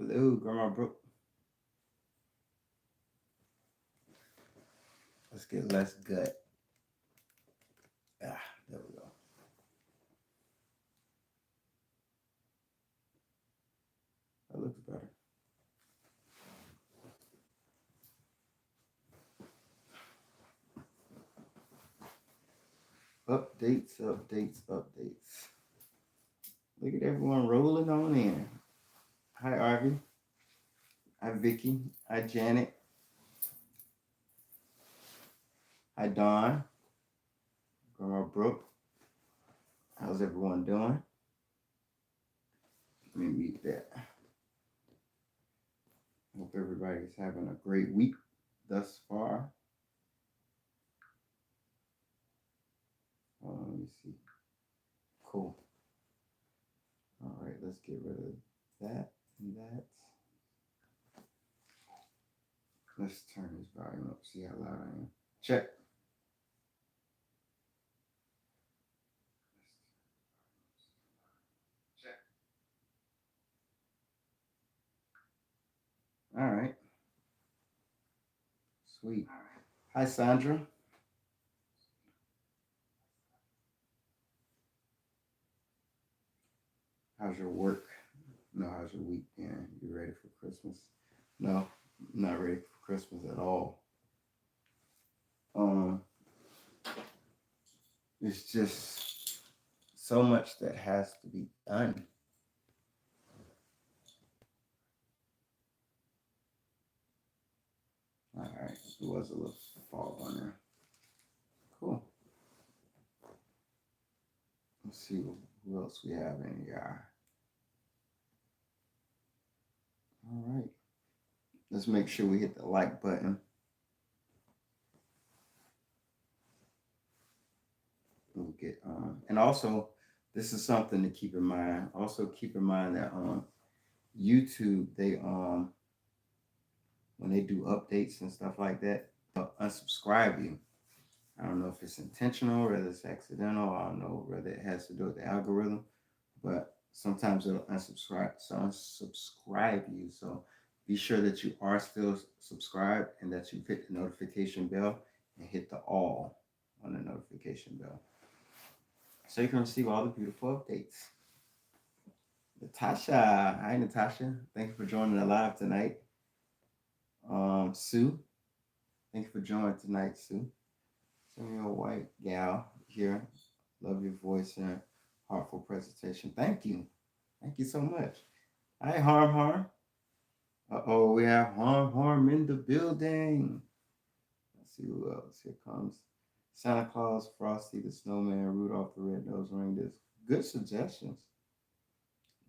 Hello, Grandma Brooke. Let's get less gut. Ah, there we go. That looks better. Updates, updates, updates. Look at everyone rolling on in. Hi, Arby. Hi, Vicky. Hi, Janet. Hi, Dawn. Grandma Brooke. How's everyone doing? Let me mute that. Hope everybody's having a great week thus far. Let me see. Cool. All right, let's get rid of that and that. Let's turn this volume up, see how loud I am. Check. Check. All right. Sweet. Hi, Sandra. How's your work? No, how's your week? Yeah, you ready for Christmas? No, I'm not ready for Christmas at all. Um, it's just so much that has to be done. All right, there was a little fog on there. Cool. Let's see who else we have in here. All right. Let's make sure we hit the like button. We'll get and also this is something to keep in mind. Also keep in mind that YouTube when they do updates and stuff like that, they'll unsubscribe you. I don't know if it's intentional, whether it's accidental. I don't know whether it has to do with the algorithm, but sometimes it'll unsubscribe you. So be sure that you are still subscribed and that you hit the notification bell and hit the all on the notification bell, so you can receive all the beautiful updates. Natasha, hi Natasha, thank you for joining the live tonight. Sue, thank you for joining tonight, Sue. Samuel White gal here. Love your voice and heartful presentation. Thank you so much. Hi Harm. Uh-oh, we have Harm in the building. Let's see who else. Here comes Santa Claus, Frosty the Snowman, Rudolph the Red-Nosed Reindeer. Good suggestions.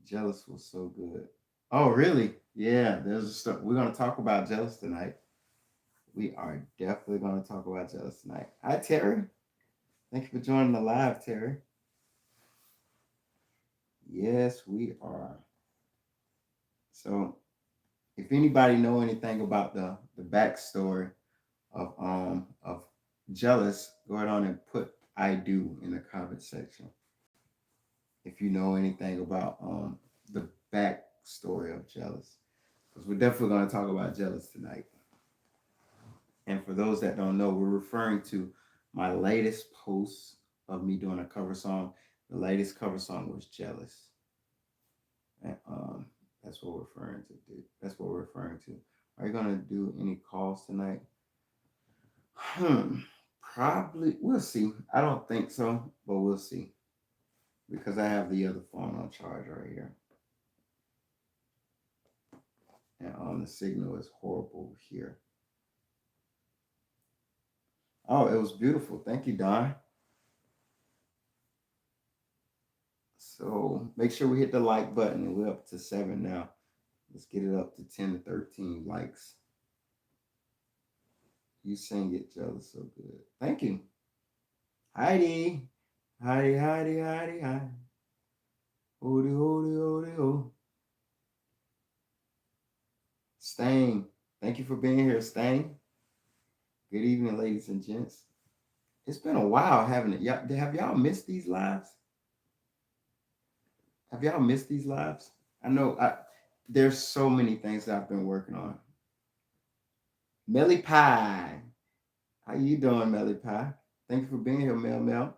Jealous was so good. Oh, really? Yeah, there's stuff. We're going to talk about Jealous tonight. We are definitely going to talk about Jealous tonight. Hi, Terry. Thank you for joining the live, Terry. Yes, we are. So, if anybody know anything about the backstory of Jealous, go ahead on and put "I do" in the comment section. If you know anything about the backstory of Jealous, because we're definitely going to talk about Jealous tonight. And for those that don't know, we're referring to my latest post of me doing a cover song. The latest cover song was Jealous. And that's what we're referring to. That's what we're referring to. Are you gonna do any calls tonight? Probably. We'll see. I don't think so, but we'll see. Because I have the other phone on charge right here. And the signal is horrible here. Oh, it was beautiful. Thank you, Don. So make sure we hit the like button, and we're up to 7 now. Let's get it up to 10 to 13 likes. You sing it, Jealous, so good. Thank you. Heidi. Heidi, Heidi, Heidi, Heidi. Hody, hody, hody, ho. Stang. Thank you for being here, Stang. Good evening, ladies and gents. It's been a while, haven't it? Have y'all missed these lives? Have y'all missed these lives? I know there's so many things that I've been working on. Melly Pie. How you doing, Melly Pie? Thank you for being here, Mel Mel.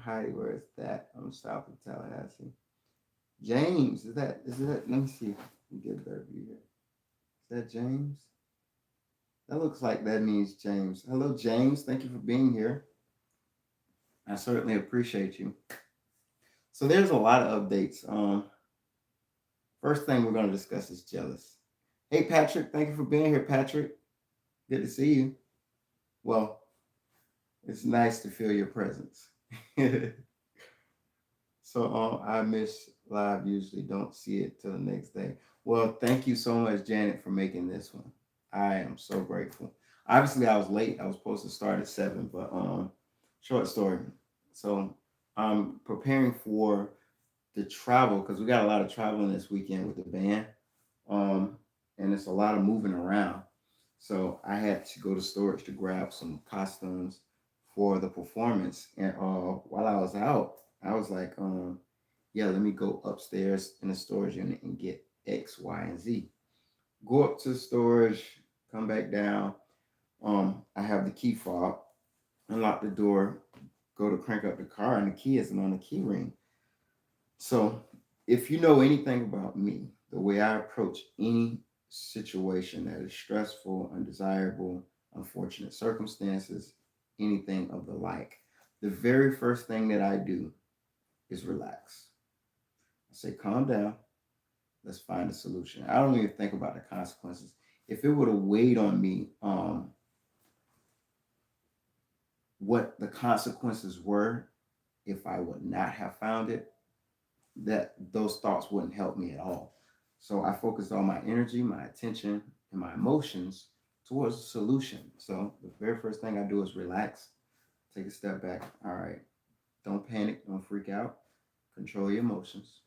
Heidi, where is that? I'm south of Tallahassee. James, is that? Let me see. Let me get a better view here. Is that James? That looks like that means James. Hello, James. Thank you for being here. I certainly appreciate you. So there's a lot of updates. First thing we're going to discuss is jealous. Hey, Patrick. Thank you for being here, Patrick. Good to see you. Well, it's nice to feel your presence. So I miss live. Usually don't see it till the next day. Well, thank you so much, Janet, for making this one. I am so grateful. Obviously, I was late. I was supposed to start at 7, but short story. So I'm preparing for the travel because we got a lot of traveling this weekend with the band. Um, and it's a lot of moving around. So I had to go to storage to grab some costumes for the performance. And while I was out, I was like, yeah, let me go upstairs in the storage unit and get X, Y, and Z. Go up to the storage, come back down. I have the key fob, unlock the door, go to crank up the car, and the key isn't on the key ring. So, if you know anything about me, the way I approach any situation that is stressful, undesirable, unfortunate circumstances, anything of the like, the very first thing that I do is relax. I say, calm down, let's find a solution. I don't even think about the consequences. If it would have weighed on me, what the consequences were if I would not have found it, that those thoughts wouldn't help me at all. So I focused all my energy, my attention, and my emotions towards a solution. So the very first thing I do is relax, take a step back. All right, don't panic, don't freak out, control your emotions.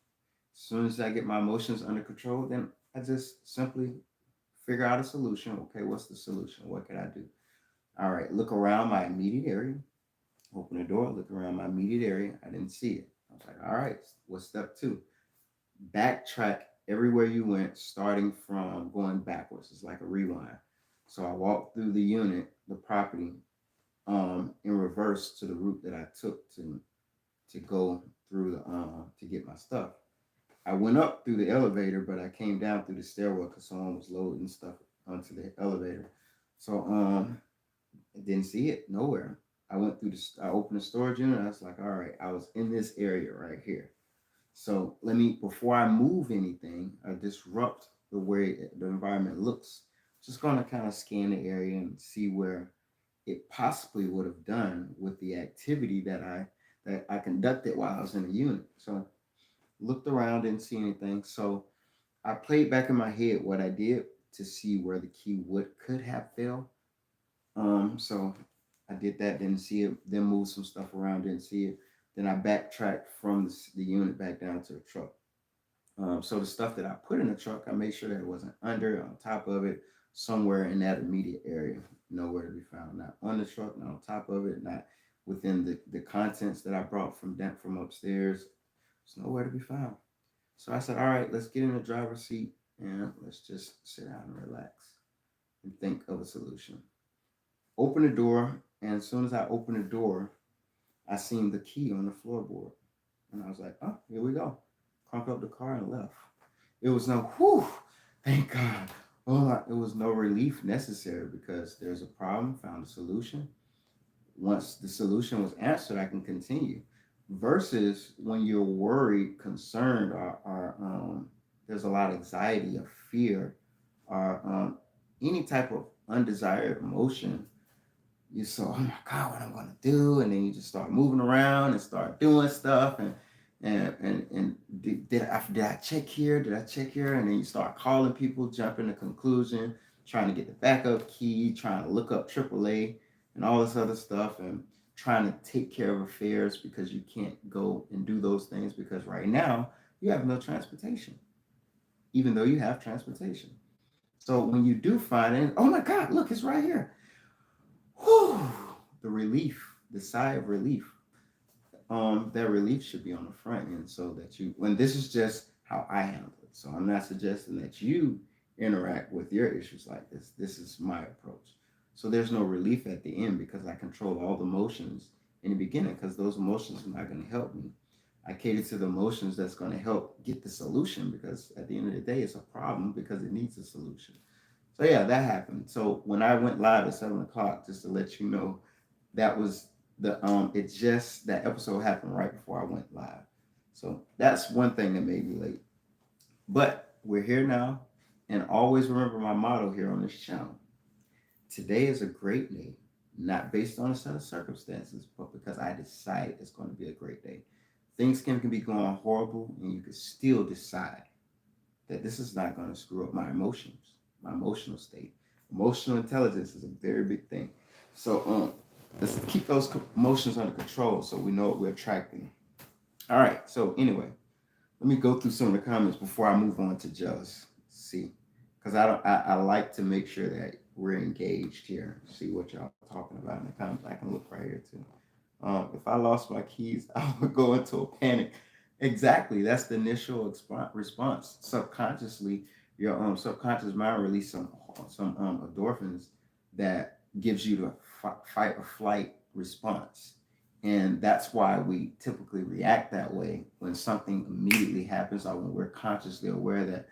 As soon as I get my emotions under control, then I just simply figure out a solution. Okay, what's the solution? What can I do? All right, look around my immediate area. Open the door, look around my immediate area. I didn't see it. I was like, all right, what's step two? Backtrack everywhere you went, starting from going backwards. It's like a rewind. So I walked through the unit, the property, in reverse to the route that I took to go through the to get my stuff. I went up through the elevator, but I came down through the stairwell because someone was loading stuff onto the elevator. So I didn't see it nowhere. I went through I opened the storage unit. I was like, all right, I was in this area right here. So let me, before I move anything or disrupt the way the environment looks, just going to kind of scan the area and see where it possibly would have done with the activity that I conducted while I was in the unit. So looked around, didn't see anything. So I played back in my head what I did to see where the key would could have fell. So I did that, didn't see it, then moved some stuff around, didn't see it. Then I backtracked from the unit back down to the truck. So the stuff that I put in the truck, I made sure that it wasn't under, on top of it, somewhere in that immediate area, nowhere to be found. Not on the truck, not on top of it, not within the contents that I brought from upstairs. It's nowhere to be found. So I said, all right, let's get in the driver's seat and let's just sit down and relax and think of a solution. Open the door, and as soon as I opened the door, I seen the key on the floorboard. And I was like, oh, here we go. Crunk up the car and left. It was no, whew, thank God. Oh, it was no relief necessary because there's a problem, found a solution. Once the solution was answered, I can continue. Versus when you're worried, concerned, or there's a lot of anxiety or fear or any type of undesired emotion, you saw, oh my God, what I'm gonna do, and then you just start moving around and start doing stuff, and did I check here? Did I check here? And then you start calling people, jumping to conclusion, trying to get the backup key, trying to look up AAA and all this other stuff, and trying to take care of affairs because you can't go and do those things because right now you have no transportation, even though you have transportation. So when you do find it, oh my God, look, it's right here. Whew, the relief, the sigh of relief. that relief should be on the front end, so that you, when this is just how I handle it. So I'm not suggesting that you interact with your issues like this. This is my approach. So there's no relief at the end because I control all the emotions in the beginning, because those emotions are not going to help me. I cater to the emotions that's going to help get the solution, because at the end of the day, it's a problem because it needs a solution. So yeah, that happened. So when I went live at 7 o'clock, just to let you know, that was it just, that episode happened right before I went live. So that's one thing that made me late. But we're here now, and always remember my motto here on this channel. Today is a great day, not based on a set of circumstances, but because I decide it's going to be a great day. Things can be going horrible, and you can still decide that this is not going to screw up my emotions, my emotional state. Emotional intelligence is a very big thing. So let's keep those emotions under control so we know what we're attracting. All right. So anyway, let me go through some of the comments before I move on to jealous. See, because I don't. I like to make sure that we're engaged here. See what y'all talking about in the comments. I can look right here too. If I lost my keys, I would go into a panic. Exactly. That's the initial response. Subconsciously, your subconscious mind release some endorphins that gives you the fight or flight response, and that's why we typically react that way when something immediately happens, or when we're consciously aware that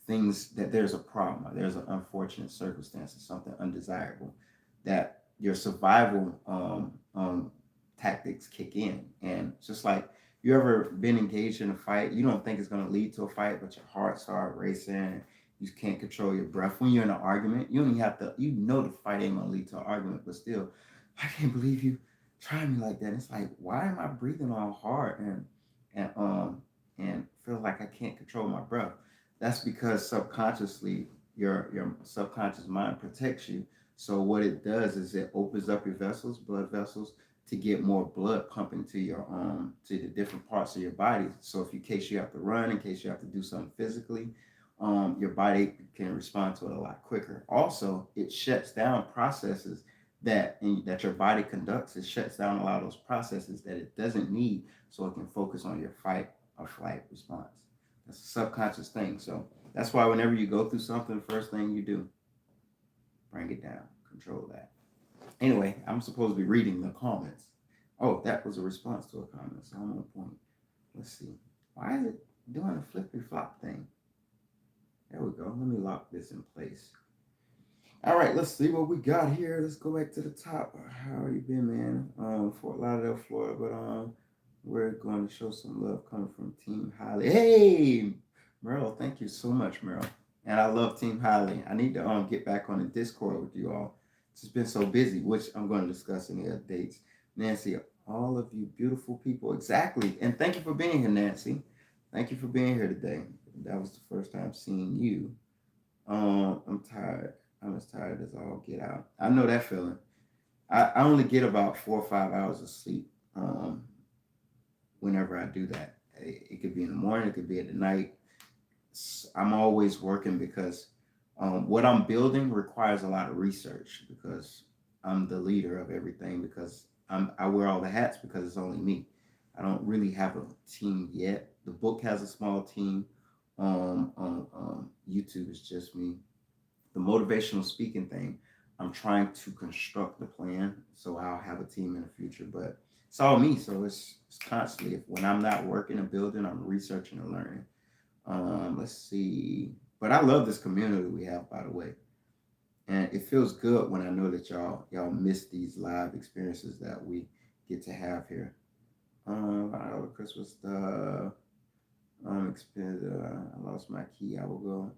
there's a problem, or there's an unfortunate circumstance, or something undesirable, that your survival tactics kick in. And just like, you ever been engaged in a fight, you don't think it's going to lead to a fight, but your heart starts racing, you can't control your breath. When you're in an argument, you don't even have to, you know the fight ain't going to lead to an argument, but still, I can't believe you tried me like that. It's like, why am I breathing all hard and feel like I can't control my breath? That's because subconsciously your subconscious mind protects you. So what it does is it opens up your vessels, blood vessels, to get more blood pumping to your to the different parts of your body. So if in case you have to run, in case you have to do something physically, your body can respond to it a lot quicker. Also, it shuts down processes that your body conducts. It shuts down a lot of those processes that it doesn't need, so it can focus on your fight or flight response. That's a subconscious thing. So that's why whenever you go through something, the first thing you do, bring it down, control that. Anyway, I'm supposed to be reading the comments. Oh, that was a response to a comment, so I'm on point. Let's see. Why is it doing a flippy flop thing? There we go. Let me lock this in place. All right, let's see what we got here. Let's go back to the top. How you been, man? Fort Lauderdale, Florida, but we're going to show some love coming from Team Highly. Hey, Merle, thank you so much, Merle. And I love Team Highly. I need to get back on the Discord with you all. It's just been so busy, which I'm going to discuss in the updates. Nancy, all of you beautiful people, exactly. And thank you for being here, Nancy. Thank you for being here today. That was the first time seeing you. I'm tired. I'm as tired as all get out. I know that feeling. I only get about 4 or 5 hours of sleep whenever I do that. It could be in the morning, it could be at the night. I'm always working because what I'm building requires a lot of research, because I'm the leader of everything, because I wear all the hats because it's only me. I don't really have a team yet. The book has a small team. YouTube is just me. The motivational speaking thing, I'm trying to construct the plan so I'll have a team in the future, but it's all me. So it's constantly, when I'm not working and building, I'm researching and learning. Let's see. But I love this community we have, by the way. And it feels good when I know that y'all miss these live experiences that we get to have here. I know the Christmas stuff. I lost my key. I will go.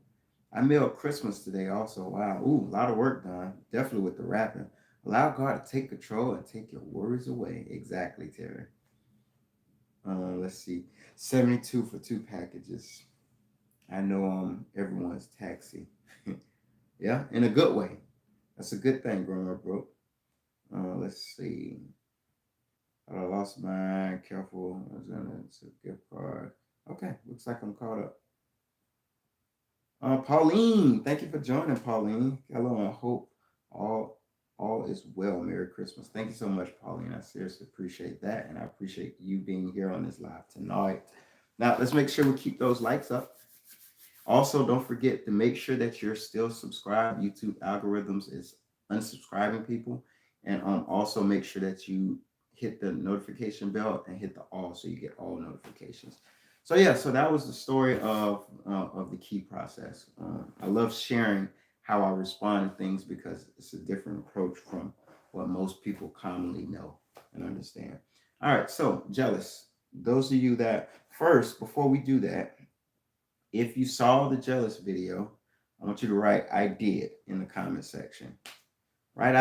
I mailed Christmas today also. Wow. Ooh, a lot of work done. Definitely with the rapping. Allow God to take control and take your worries away. Exactly, Terry. Let's see. 72 for 2 packages. I know everyone's taxi. Yeah, in a good way. That's a good thing, growing up broke. Let's see. I lost mine. Careful. I was gonna, it's a gift card. Okay, looks like I'm caught up. Pauline, thank you for joining, Pauline. Hello, I hope all all is well. Merry Christmas. Thank you so much, Pauline. I seriously appreciate that. And I appreciate you being here on this live tonight. Now, let's make sure we keep those likes up. Also, don't forget to make sure that you're still subscribed. YouTube algorithms is unsubscribing people. And also make sure that you hit the notification bell and hit the all so you get all notifications. So yeah, so that was the story of the key process. I love sharing how I respond to things because it's a different approach from what most people commonly know and understand. All right, so jealous. Those of you that first, before we do that, if you saw the jealous video, I want you to write "I did" in the comment section. Write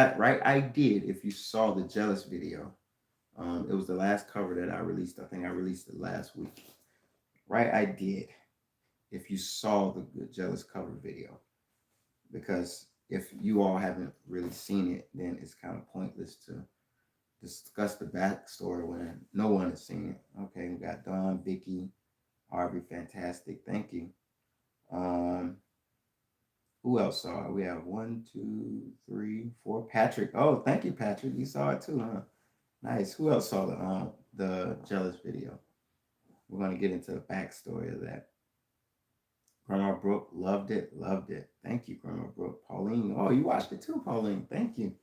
"I did" if you saw the jealous video. It was the last cover that I released. I think I released it last week. Write "I did" if you saw the jealous cover video, because if you all haven't really seen it, then it's kind of pointless to discuss the backstory when no one has seen it. Okay, we got Dawn, Vicky, Harvey, fantastic. Thank you. Who else saw it? We have 1, 2, 3, 4. Patrick. Oh, thank you, Patrick. You saw it too, huh? Nice. Who else saw the jealous video? We're gonna get into the backstory of that. Grandma Brooke loved it, loved it. Thank you, Grandma Brooke. Pauline. Oh, you watched it too, Pauline. Thank you.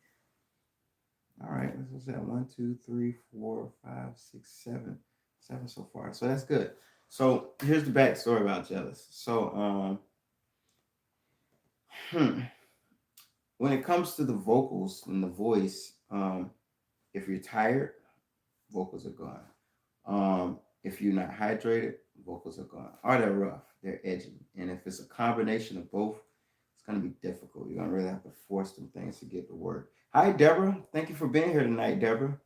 All right, what's that? 1, 2, 3, 4, 5, 6, 7. 7 so far. So that's good. So here's the backstory about jealous. So when it comes to the vocals and the voice, if you're tired, vocals are gone. If you're not hydrated, vocals are gone. Or they're rough, they're edgy. And if it's a combination of both, it's going to be difficult. You're going to really have to force them things to get the word. Hi, Deborah. Thank you for being here tonight, Deborah.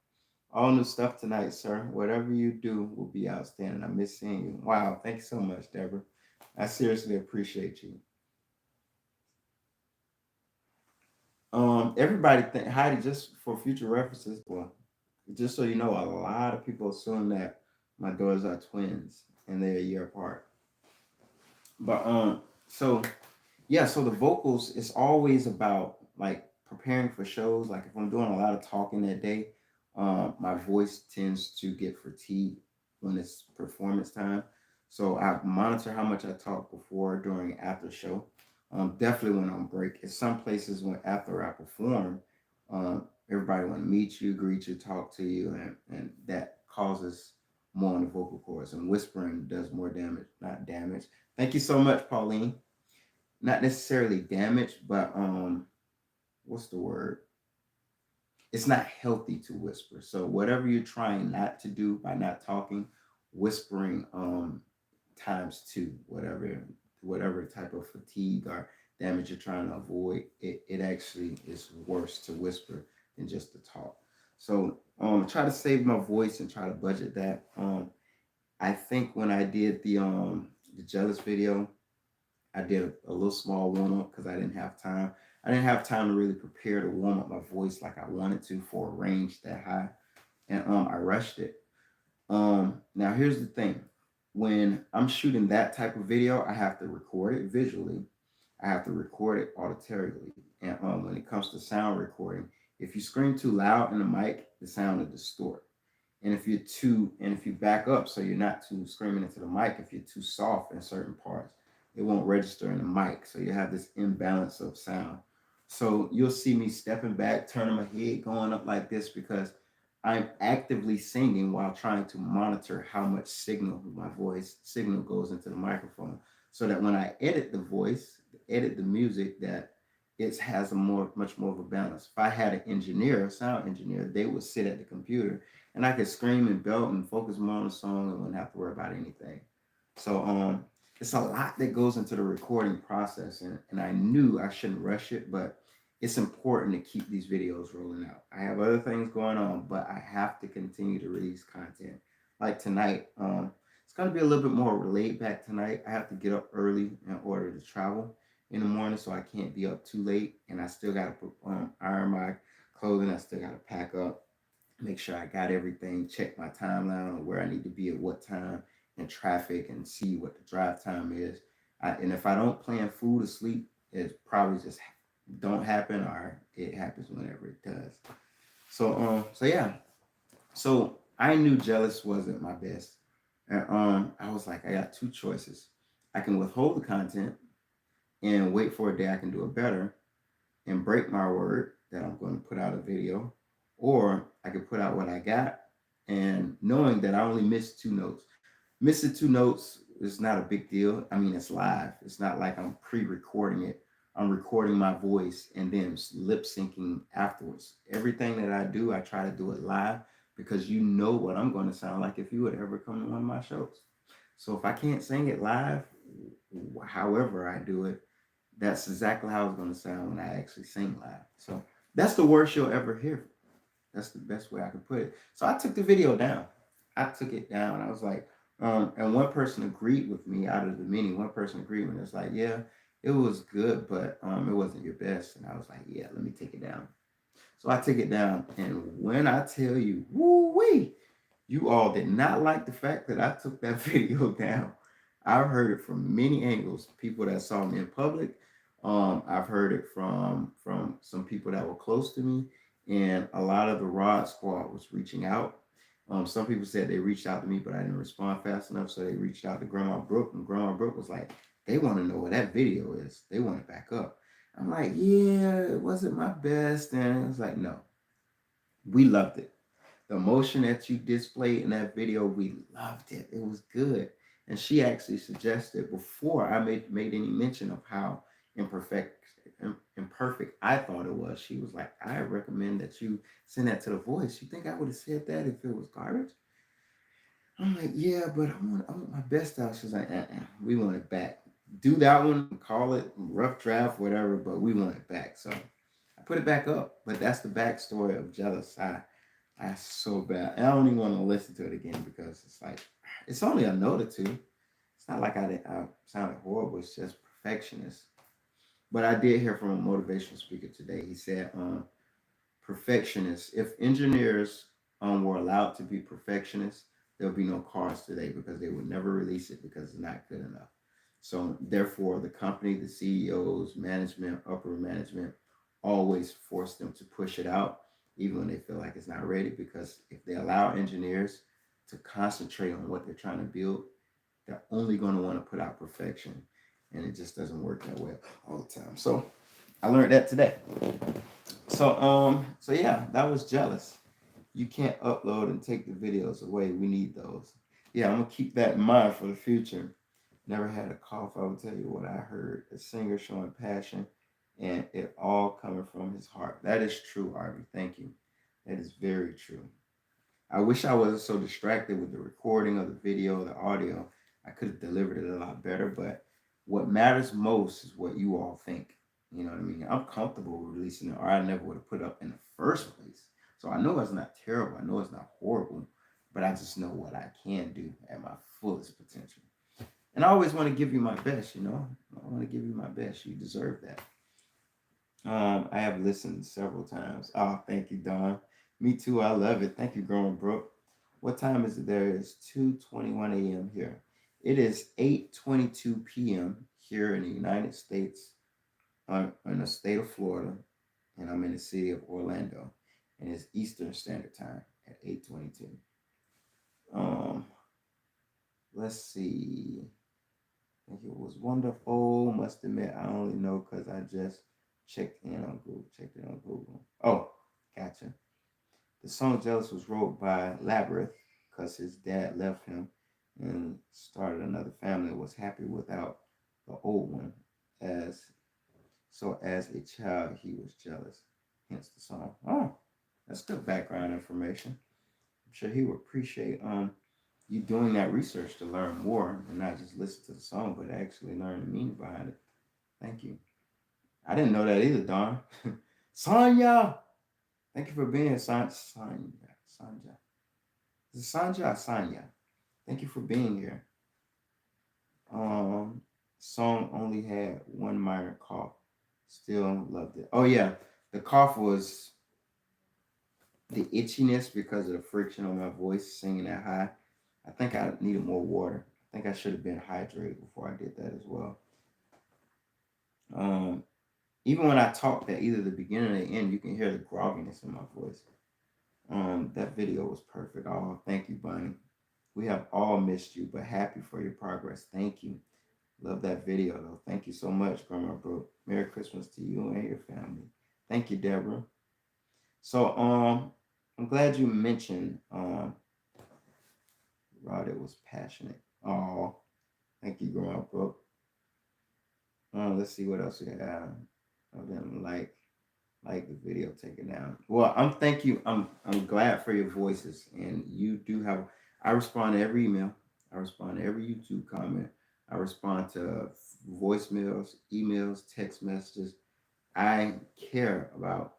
All new stuff tonight, sir. Whatever you do will be outstanding. I miss seeing you. Wow. Thank you so much, Deborah. I seriously appreciate you. Everybody think Heidi, just for future references, well, just so you know, a lot of people assume that my daughters are twins and they're a year apart. But so yeah, so the vocals is always about like preparing for shows. Like if I'm doing a lot of talking that day, my voice tends to get fatigued when it's performance time. So I monitor how much I talk before, during, after show. Definitely when on break. In some places, when after I perform, everybody want to meet you, greet you, talk to you, and that causes more on the vocal cords. And whispering does more damage, not damage. Thank you so much, Pauline. Not necessarily damage, but what's the word? It's not healthy to whisper. So whatever you're trying not to do by not talking, whispering times two, whatever type of fatigue or damage you're trying to avoid, it actually is worse to whisper than just to talk. So try to save my voice and try to budget that. I think when I did the jealous video, I did a little small warm up because I didn't have time. I didn't have time to really prepare to warm up my voice like I wanted to for a range that high, and I rushed it. Now here's the thing: when I'm shooting that type of video, I have to record it visually. I have to record it auditorily, and when it comes to sound recording, if you scream too loud in the mic, the sound will distort. And if you back up so you're not too screaming into the mic, if you're too soft in certain parts, it won't register in the mic. So you have this imbalance of sound. So you'll see me stepping back, turning my head, going up like this because I'm actively singing while trying to monitor how much signal my voice signal goes into the microphone. So that when I edit the voice, edit the music, that it has much more of a balance. If I had an engineer, a sound engineer, they would sit at the computer and I could scream and belt and focus more on the song and wouldn't have to worry about anything. So it's a lot that goes into the recording process, and I knew I shouldn't rush it, but it's important to keep these videos rolling out. I have other things going on, but I have to continue to release content. Like tonight, it's going to be a little bit more laid back tonight. I have to get up early in order to travel in the morning, so I can't be up too late, and I still got to iron my clothing. I still got to pack up, make sure I got everything, check my timeline on where I need to be at what time, and traffic, and see what the drive time is. And if I don't plan food or sleep, it's probably just don't happen, or it happens whenever it does. So yeah. So I knew Jealous wasn't my best. And I was like, I got two choices. I can withhold the content and wait for a day I can do it better and break my word that I'm going to put out a video, or I could put out what I got and knowing that I only missed two notes. Missing two notes is not a big deal. I mean, it's live. It's not like I'm pre-recording it. I'm recording my voice and then lip syncing afterwards. Everything that I do, I try to do it live because you know what I'm going to sound like if you would ever come to one of my shows. So if I can't sing it live, however I do it, that's exactly how it's going to sound when I actually sing live. So that's the worst you'll ever hear. That's the best way I could put it. So I took the video down. I took it down. I was like, and one person agreed with me out of the many. One person agreed with me. It's like, yeah, it was good, but it wasn't your best. And I was like, yeah, let me take it down. So I took it down, and when I tell you, woo wee, you all did not like the fact that I took that video down. I've heard it from many angles. People that saw me in public. I've heard it from some people that were close to me, and a lot of the Rod Squad was reaching out. Some people said they reached out to me, but I didn't respond fast enough, so they reached out to Grandma Brooke, and Grandma Brooke was like, "They want to know where that video is. They want it back up." I'm like, "Yeah, it wasn't my best," and it was like, "No, we loved it. The emotion that you displayed in that video, we loved it. It was good." And she actually suggested before I made any mention of how imperfect I thought it was. She was like, "I recommend that you send that to the Voice." You think I would have said that if it was garbage? I'm like, "Yeah, but I want my best out." She's like, "We want it back. Do that one, call it rough draft, whatever, but we want it back." So I put it back up. But that's the backstory of Jealous. I so bad. And I don't even want to listen to it again because it's like it's only a note or two. It's not like I sounded horrible. It's just perfectionist. But I did hear from a motivational speaker today. He said, perfectionists. If engineers were allowed to be perfectionists, there'll be no cars today because they would never release it because it's not good enough. So therefore, the company, the CEOs, management, upper management, always force them to push it out, even when they feel like it's not ready. Because if they allow engineers to concentrate on what they're trying to build, they're only going to want to put out perfection, and it just doesn't work that way all the time. So I learned that today. So yeah, that was Jealous. You can't upload and take the videos away. We need those. Yeah, I'm gonna keep that in mind for the future. Never had a cough. I will tell you what I heard. A singer showing passion, and it all coming from his heart. That is true, Harvey. Thank you. That is very true. I wish I wasn't so distracted with the recording of the video, the audio. I could have delivered it a lot better, but what matters most is what you all think. You know what I mean? I'm comfortable releasing it, or I never would have put it up in the first place. So I know it's not terrible. I know it's not horrible, but I just know what I can do at my fullest potential. And I always want to give you my best, you know? I want to give you my best. You deserve that. I have listened several times. Oh, thank you, Don. Me too. I love it. Thank you, Growing Brook. What time is it there? It's 2:21 a.m. here. It is 8:22 p.m. here in the United States, in the state of Florida, and I'm in the city of Orlando, and it's Eastern Standard Time at 8:22. Um, let's see. I think it was wonderful. Must admit, I only know because I just checked in on Google. Checked in on Google. Oh, gotcha. The song "Jealous" was wrote by Labyrinth because his dad left him and started another family. Was happy without the old one. As a child, he was jealous. Hence the song. Oh, that's good background information. I'm sure he would appreciate you doing that research to learn more and not just listen to the song, but actually learn the meaning behind it. Thank you. I didn't know that either, Don. Sanya, thank you for being here, Sanja. Is it Sanja or Sanya? Thank you for being here. Um, Song only had one minor cough. Still loved it. Oh yeah, the cough was the itchiness because of the friction on my voice singing that high. I think I needed more water. I think I should have been hydrated before I did that as well. Um, even when I talk at either the beginning or the end, you can hear the grogginess in my voice. That video was perfect. Oh, thank you, Bunny. We have all missed you, but happy for your progress. Thank you. Love that video though. Thank you so much, Grandma Brooke. Merry Christmas to you and your family. Thank you, Deborah. So I'm glad you mentioned Rod, it was passionate. Oh, thank you, Grandma Brooke. Let's see what else we have. I didn't like the video taken down. Well, I'm glad for your voices, and you do have. I respond to every email. I respond to every YouTube comment. I respond to voicemails, emails, text messages. I care about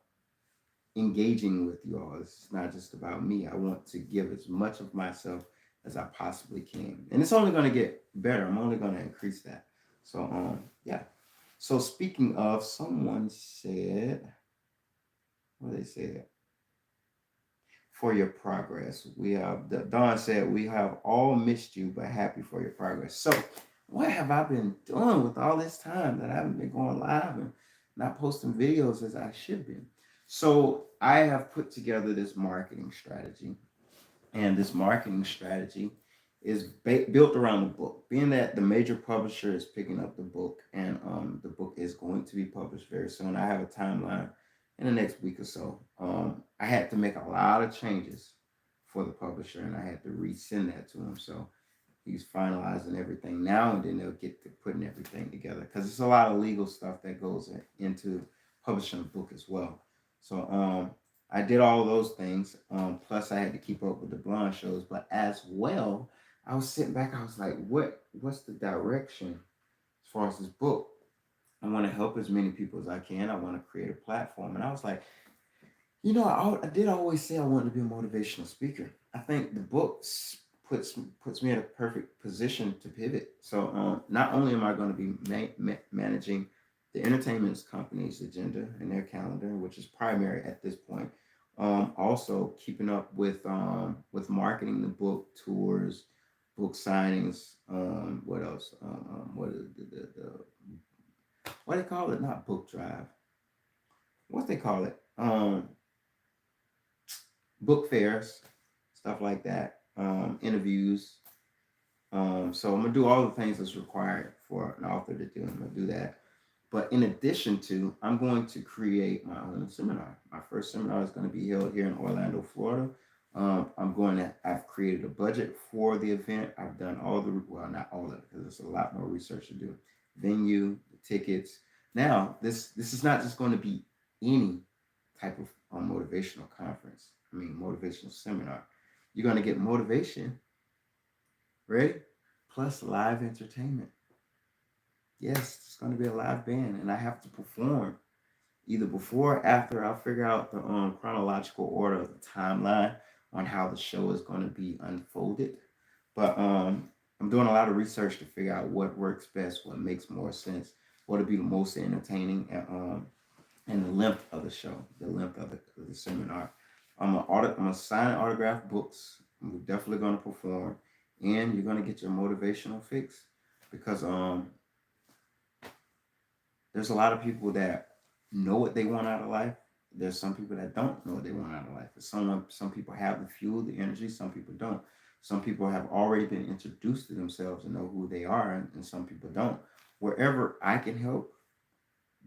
engaging with you all. It's not just about me. I want to give as much of myself as I possibly can, and it's only going to get better. I'm only going to increase that. So yeah. So speaking of, someone said, what they said, for your progress. We have Don said we have all missed you, but happy for your progress. So what have I been doing with all this time that I haven't been going live and not posting videos as I should be? So I have put together this marketing strategy, and this marketing strategy is built around the book. Being that the major publisher is picking up the book, and the book is going to be published very soon. I have a timeline in the next week or so. I had to make a lot of changes for the publisher, and I had to resend that to him. So he's finalizing everything now, and then they'll get to putting everything together, because it's a lot of legal stuff that goes into publishing a book as well. So I did all of those things. Plus, I had to keep up with the blonde shows, but as well, I was sitting back. I was like, what's the direction as far as this book? I want to help as many people as I can. I want to create a platform, and I was like, I did always say I wanted to be a motivational speaker. I think the book puts me in a perfect position to pivot. So not only am I going to be managing the entertainment company's agenda and their calendar, which is primary at this point, also keeping up with marketing the book, tours, book signings. What else? What is what do they call it? Not book drive. What they call it? Book fairs, stuff like that, interviews. So I'm gonna do all the things that's required for an author to do. I'm gonna do that. But in addition to, I'm going to create my own seminar. My first seminar is going to be held here in Orlando, Florida. I've created a budget for the event. I've done not all of it, because there's a lot more research to do. Venue, the tickets. Now, this is not just going to be any type of motivational conference. Motivational seminar. You're going to get motivation, right? Plus live entertainment. Yes, it's going to be a live band, and I have to perform either before or after. I'll figure out the chronological order of the timeline on how the show is going to be unfolded. But I'm doing a lot of research to figure out what works best, what makes more sense, what would be the most entertaining, and the length of the show, the length of the seminar. I'm gonna sign autograph books. I'm definitely gonna perform, and you're gonna get your motivational fix, because there's a lot of people that know what they want out of life. There's some people that don't know what they want out of life. Some people have the fuel, the energy. Some people don't. Some people have already been introduced to themselves and know who they are, and some people don't. Wherever I can help,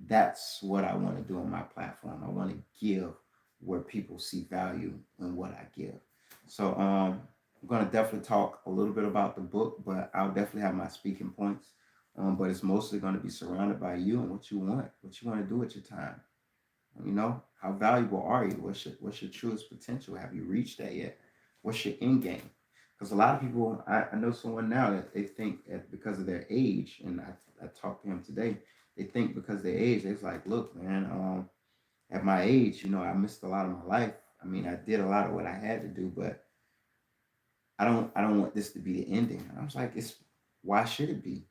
that's what I want to do on my platform. I want to give where people see value in what I give. So I'm going to definitely talk a little bit about the book, but I'll definitely have my speaking points. But it's mostly going to be surrounded by you and what you want to do with your time. How valuable are you? What's your truest potential? Have you reached that yet? What's your end game? Because a lot of people, I know someone now that they think that because of their age, and I talked to him today, they think because of their age, they're like, look, man, at my age, I missed a lot of my life. I did a lot of what I had to do, but I don't want this to be the ending. And I was like, why should it be?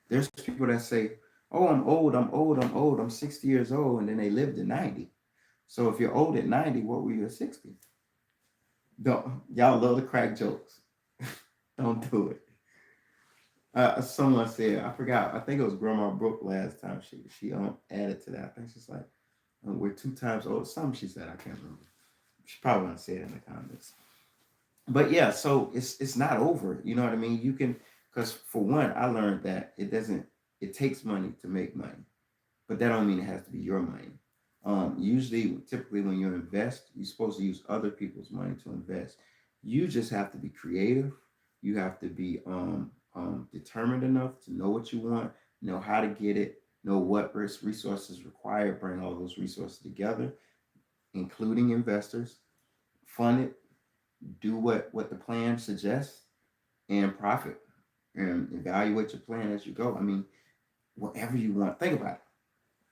There's people that say, oh, I'm old, I'm 60 years old, and then they lived to 90. So if you're old at 90, what were you at 60? Y'all love to crack jokes. Don't do it. Someone said, I forgot. I think it was Grandma Brooke last time. She added to that. I think she's like, we're 2 times old. Something she said. I can't remember. She probably want to say it in the comments. But yeah, so it's not over. You know what I mean? You can, because for one, I learned that it doesn't. It takes money to make money, but that don't mean it has to be your money. Usually, typically, when you invest, you're supposed to use other people's money to invest. You just have to be creative. You have to be determined enough to know what you want, know how to get it, know what resources required, bring all those resources together, including investors, fund it, do what the plan suggests, and profit, and evaluate your plan as you go. I mean, whatever you want, think about it.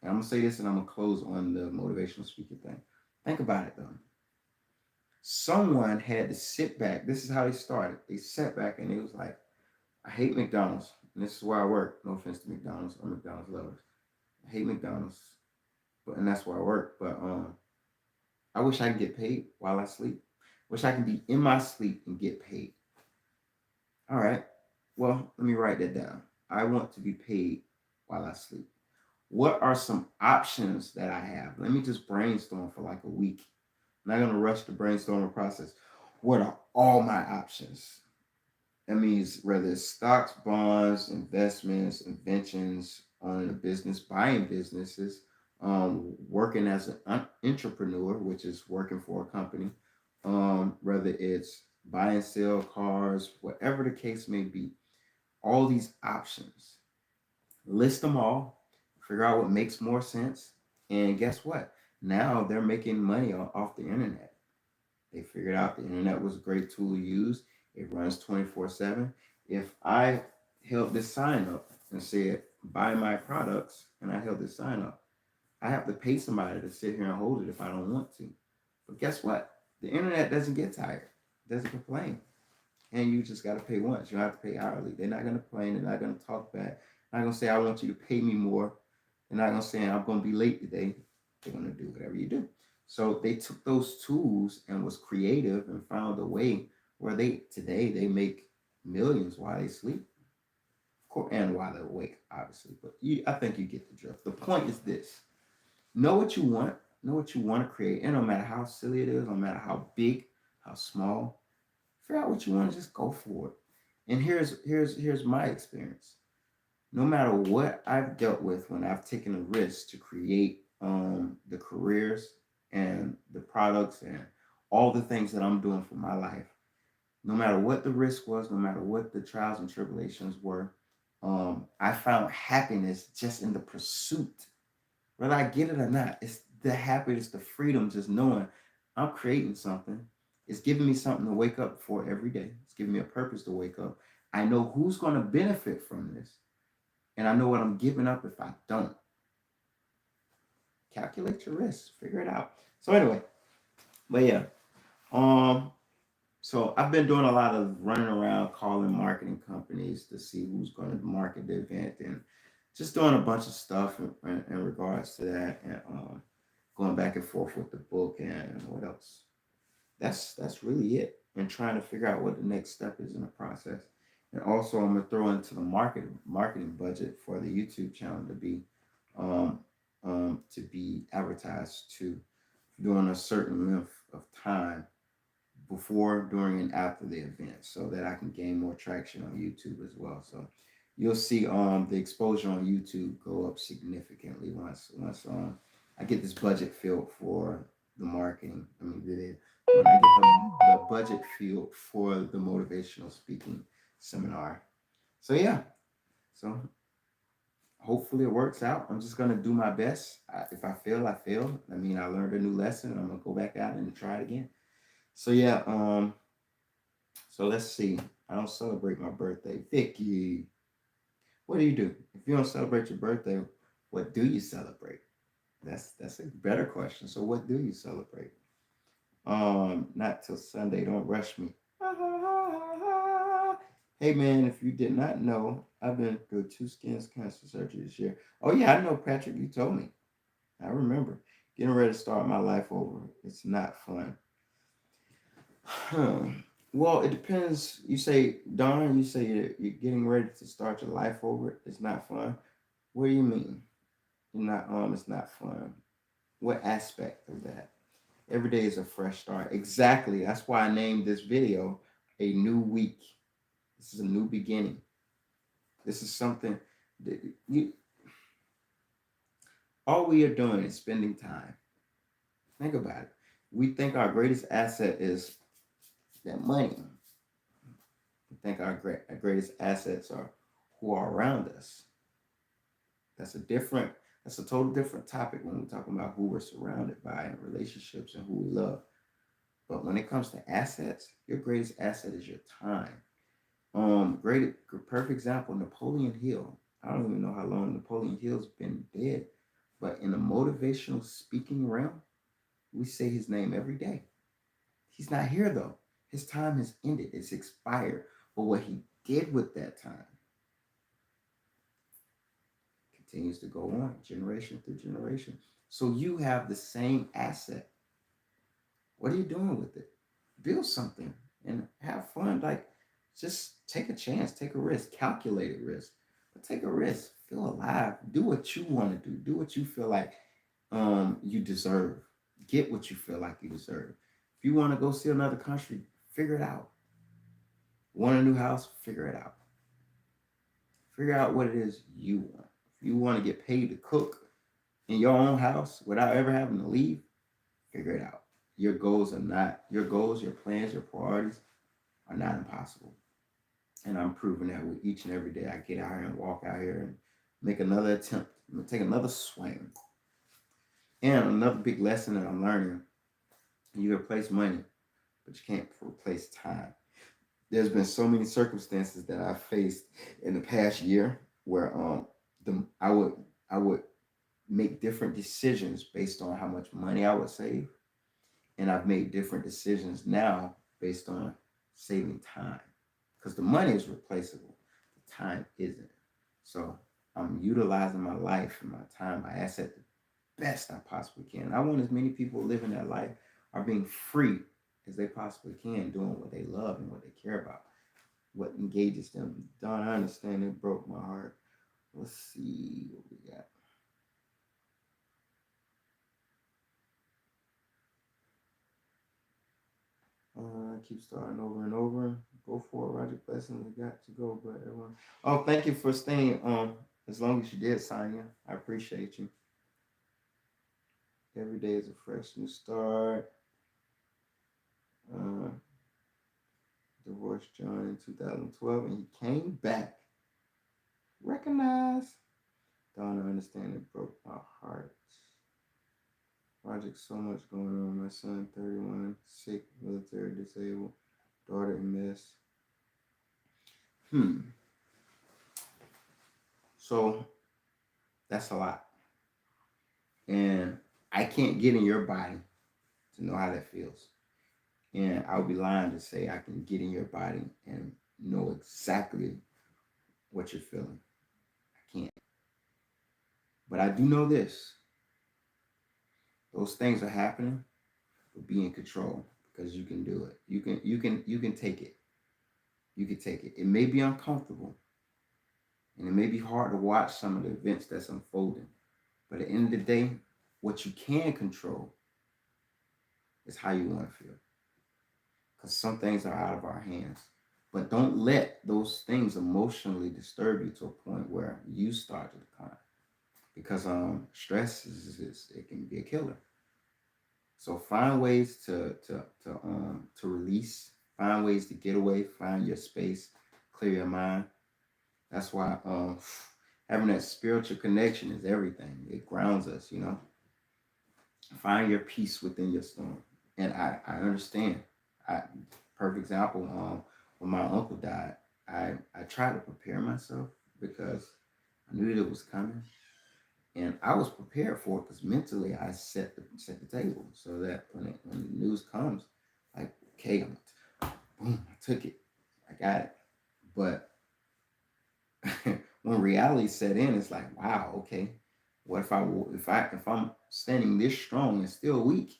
And I'm gonna say this, and I'm gonna close on the motivational speaker thing. Think about it though. Someone had to sit back. This is how they started. They sat back and it was like, I hate McDonald's. And this is where I work. No offense to McDonald's or McDonald's lovers. I hate McDonald's, but and that's where I work. But I wish I could get paid while I sleep. Wish I could be in my sleep and get paid. All right. Well, let me write that down. I want to be paid while I sleep. What are some options that I have? Let me just brainstorm for like a week. I'm not gonna rush the brainstorming process. What are all my options? That means whether it's stocks, bonds, investments, inventions, owning a business, buying businesses, working as an entrepreneur, which is working for a company, whether it's buy and sell cars, whatever the case may be, all these options. List them all, figure out what makes more sense, and guess what? Now they're making money off the internet. They figured out the internet was a great tool to use. It runs 24/7. If I held this sign up and said, buy my products, and I held this sign up, I have to pay somebody to sit here and hold it if I don't want to. But guess what? The internet doesn't get tired, it doesn't complain. And you just got to pay once. You don't have to pay hourly. They're not going to complain. They're not going to talk back. They're not going to say, I want you to pay me more. They're not going to say, I'm going to be late today. They're going to do whatever you do. So they took those tools and was creative and found a way where they make millions while they sleep, and while they're awake, obviously. But I think you get the drift. The point is this: know what you want, know what you want to create, and no matter how silly it is, no matter how big, how small, figure out what you want to just go for it. And here's my experience. No matter what I've dealt with when I've taken a risk to create the careers and the products and all the things that I'm doing for my life, no matter what the risk was, no matter what the trials and tribulations were, I found happiness just in the pursuit. Whether I get it or not, it's the happiness, the freedom, just knowing I'm creating something. It's giving me something to wake up for every day. It's giving me a purpose to wake up. I know who's going to benefit from this, and I know what I'm giving up if I don't. Calculate your risks, figure it out. So anyway, but yeah, um, so I've been doing a lot of running around calling marketing companies to see who's going to market the event, and just doing a bunch of stuff in regards to that, and going back and forth with the book and what else. That's really it. And trying to figure out what the next step is in the process. And also, I'm gonna throw into the marketing budget for the YouTube channel um, to be advertised to during a certain length of time before, during, and after the event, so that I can gain more traction on YouTube as well. So you'll see the exposure on YouTube go up significantly once I get this budget filled for the marketing. I mean, really, when I get the budget filled for the motivational speaking seminar. So yeah, so hopefully it works out. I'm just gonna do my best. If I fail, I fail. I mean, I learned a new lesson. I'm gonna go back out and try it again. So yeah, so let's see. I don't celebrate my birthday. Vicky, what do you do? If you don't celebrate your birthday, what do you celebrate? That's a better question. So what do you celebrate? Not till Sunday. Don't rush me. Hey man, if you did not know, I've been through 2 skin cancer surgery this year. Oh yeah, I know, Patrick. You told me. I remember. Getting ready to start my life over. It's not fun. Huh. Well, it depends. You say, Don, you say you're getting ready to start your life over. It's not fun. What do you mean? You're not it's not fun. What aspect of that? Every day is a fresh start. Exactly. That's why I named this video A New Week. This is a new beginning. This is something that you all we are doing is spending time. Think about it. We think our greatest asset is that money. We think our greatest assets are who are around us. That's a different, that's a total different topic when we're talking about who we're surrounded by in relationships and who we love. But when it comes to assets, your greatest asset is your time. Great, perfect example, Napoleon Hill. I don't even know how long Napoleon Hill's been dead, but in the motivational speaking realm, we say his name every day. He's not here though. His time has ended. It's expired. But what he did with that time continues to go on generation through generation. So you have the same asset. What are you doing with it? Build something and have fun. Like, just take a chance, take a risk, calculated risk, but take a risk. Feel alive. Do what you want to do. Do what you feel like you deserve. Get what you feel like you deserve. If you want to go see another country, figure it out. Want a new house? Figure it out. Figure out what it is you want. If you want to get paid to cook in your own house without ever having to leave, figure it out. Your goals are not your goals, your plans, your priorities are not impossible. And I'm proving that with each and every day I get out here and walk out here and make another attempt, take another swing. And another big lesson that I'm learning, you replace money, but you can't replace time. There's been so many circumstances that I've faced in the past year where I would make different decisions based on how much money I would save, and I've made different decisions now based on saving time, because the money is replaceable, the time isn't. So I'm utilizing my life and my time, my asset, the best I possibly can. I want as many people living that life are being free as they possibly can, doing what they love and what they care about, what engages them. Don, I understand it broke my heart. Let's see what we got. Keep starting over and over. Go for it, Roger. Blessings. We got to go, but everyone. Oh, thank you for staying as long as you did, Sonya. I appreciate you. Every day is a fresh new start. Uh, divorced John in 2012, and he came back. Recognize. Don't understand it broke my heart. Project so much going on. My son, 31, sick, military, disabled, daughter in mess. So that's a lot. And I can't get in your body to know how that feels. And I would be lying to say I can get in your body and know exactly what you're feeling. I can't. But I do know this. Those things are happening, but be in control, because you can do it. You can take it. You can take it. It may be uncomfortable. And it may be hard to watch some of the events that's unfolding. But at the end of the day, what you can control is how you want to feel. Because some things are out of our hands. But don't let those things emotionally disturb you to a point where you start to decline. Because stress it can be a killer. So find ways to release, find ways to get away, find your space, clear your mind. That's why having that spiritual connection is everything. It grounds us, you know. Find your peace within your storm. And I understand. Perfect example, when my uncle died, I tried to prepare myself because I knew that it was coming. And I was prepared for it because mentally I set the table so that when the news comes, like, okay, boom, I took it, I got it. But when reality set in, it's like, wow, okay, what if I'm standing this strong and still weak,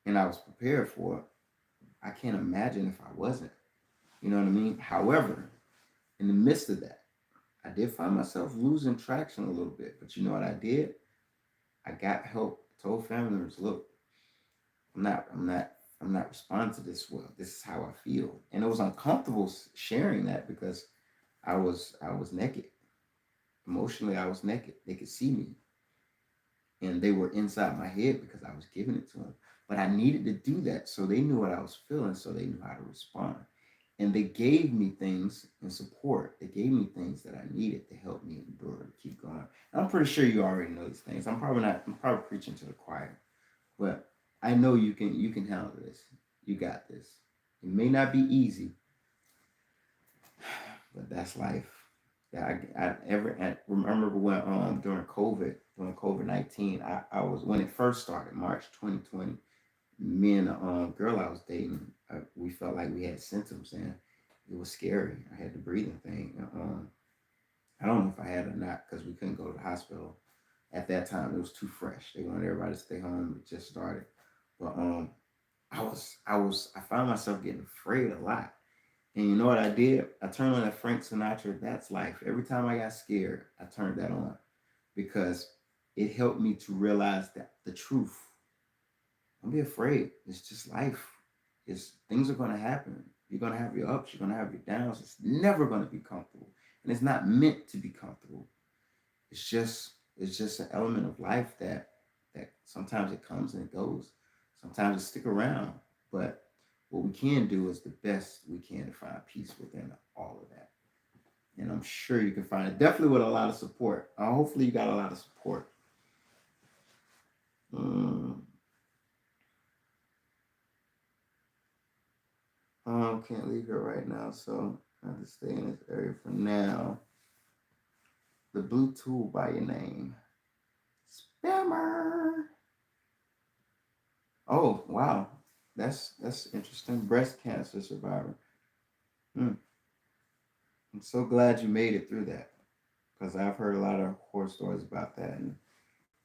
and I was prepared for it, I can't imagine if I wasn't. You know what I mean? However, in the midst of that, I did find myself losing traction a little bit. But you know what I did? I got help. Told family members, look, I'm not responding to this well. This is how I feel. And it was uncomfortable sharing that because I was naked. Emotionally, I was naked. They could see me. And they were inside my head because I was giving it to them. But I needed to do that so they knew what I was feeling, so they knew how to respond. And they gave me things and support. They gave me things that I needed to help me endure and keep going. And I'm pretty sure you already know these things. I'm probably preaching to the choir, but I know you can handle this. You got this. It may not be easy, but that's life. Yeah, I remember when during COVID-19, I was when it first started, March 2020. Me and the girl I was dating, we felt like we had symptoms, and it was scary. I had the breathing thing. I don't know if I had it or not because we couldn't go to the hospital at that time. It was too fresh. They wanted everybody to stay home. It just started, but I found myself getting afraid a lot. And you know what I did? I turned on that Frank Sinatra, That's Life. Every time I got scared, I turned that on because it helped me to realize that the truth. Don't be afraid. It's just life. It's things are gonna happen. You're gonna have your ups, you're gonna have your downs. It's never gonna be comfortable. And it's not meant to be comfortable. It's just an element of life that sometimes it comes and it goes. Sometimes it stick around. But what we can do is the best we can to find peace within all of that. And I'm sure you can find it. Definitely with a lot of support. Hopefully you got a lot of support. Can't leave here right now, so I have to stay in this area for now. The blue tool by your name. Spammer. Oh, wow. That's interesting. Breast cancer survivor. Hmm. I'm so glad you made it through that. Because I've heard a lot of horror stories about that, and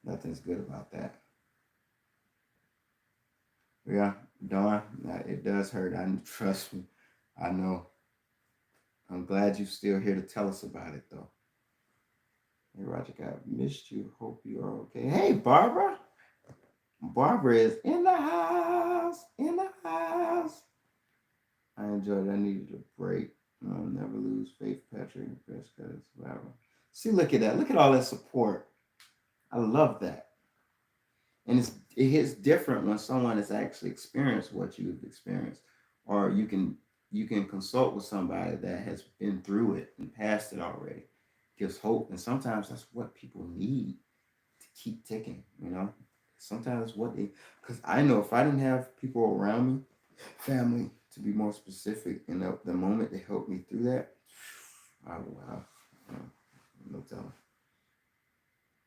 nothing's good about that. Yeah, Dawn, it does hurt. I trust me. I know. I'm glad you're still here to tell us about it, though. Hey, Roger, God, missed you. Hope you are okay. Hey, Barbara. Barbara is in the house. In the house. I enjoyed it. I needed a break. Never lose faith, Patrick. Best survivor. See, look at that. Look at all that support. I love that. And it hits different when someone has actually experienced what you've experienced, or you can consult with somebody that has been through it and passed it already. It gives hope, and sometimes that's what people need to keep ticking. You know, sometimes what they because I know if I didn't have people around me, family to be more specific, in the moment they helped me through that, I would have no telling.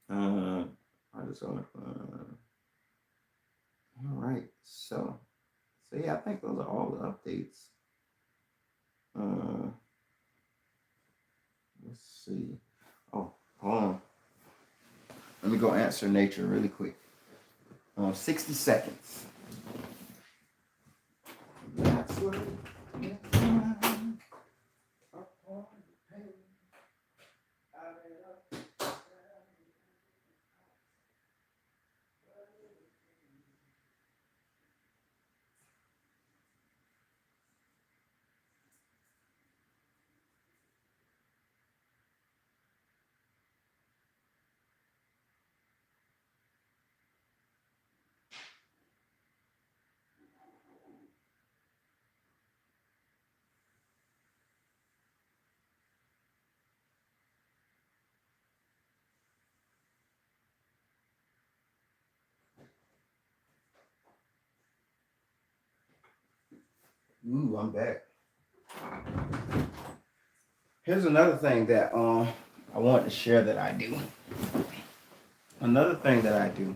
I just want all right, so yeah, I think those are all the updates. Uh, let's see. Oh, hold on. Let me go answer nature really quick. 60 seconds. That's what Ooh, I'm back. Here's another thing that I want to share that I do. Another thing that I do.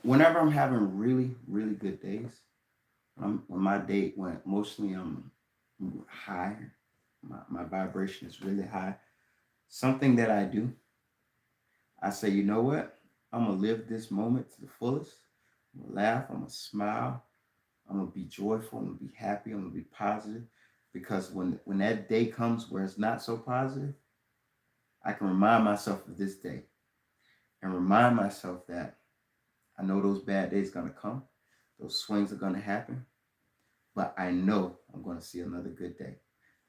Whenever I'm having really, really good days, when my day when emotionally I'm high, my vibration is really high. Something that I do, I say, you know what? I'm gonna live this moment to the fullest. I'm gonna laugh. I'm gonna smile. I'm gonna be joyful. I'm gonna be happy. I'm gonna be positive. Because when that day comes where it's not so positive, I can remind myself of this day and remind myself that I know those bad days gonna come, those swings are gonna happen, but I know I'm gonna see another good day.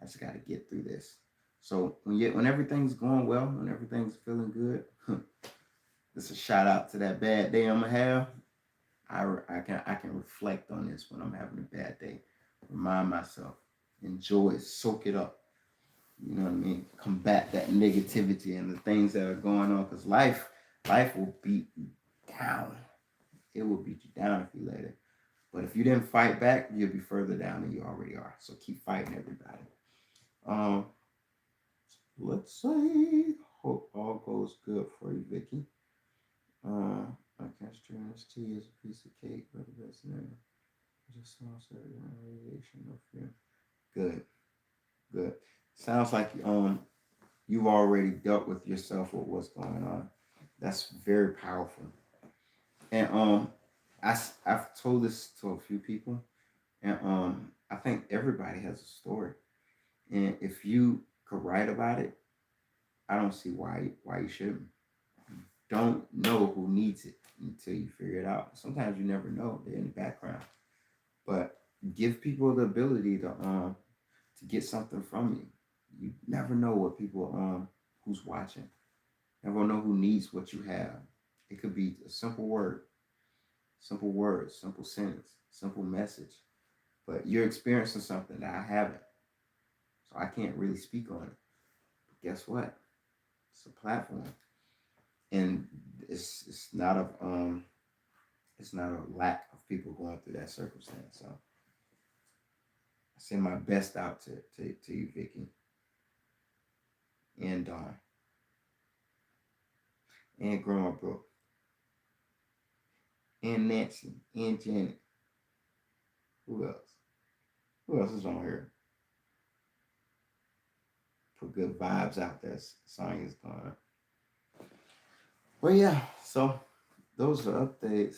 I just gotta get through this. So when everything's going well, when everything's feeling good, it's a shout out to that bad day I'm gonna have. I can reflect on this when I'm having a bad day. Remind myself, enjoy it, soak it up. You know what I mean? Combat that negativity and the things that are going on. Because life will beat you down. It will beat you down if you let it. But if you didn't fight back, you'll be further down than you already are. So keep fighting, everybody. Um, let's say hope all goes good for you, Vicky. I can't stream this tea as a piece of cake, but the best name. Just sounds like radiation of fear. Good, good. Sounds like you've already dealt with yourself with what's going on. That's very powerful. And I've told this to a few people, and I think everybody has a story. And if you could write about it, I don't see why you shouldn't. Don't know who needs it until you figure it out. Sometimes you never know; they're in the background. But give people the ability to get something from you. You never know what people who's watching. Never know who needs what you have. It could be a simple word, simple words, simple sentence, simple message. But you're experiencing something that I haven't. So I can't really speak on it. But guess what? It's a platform. And it's not a lack of people going through that circumstance. So I send my best out to you, Vicky, and Dawn, and Grandma Brooke, and Nancy, and Janet. Who else? Who else is on here? Put good vibes out there. Sonya's gone. Well, yeah. So those are updates.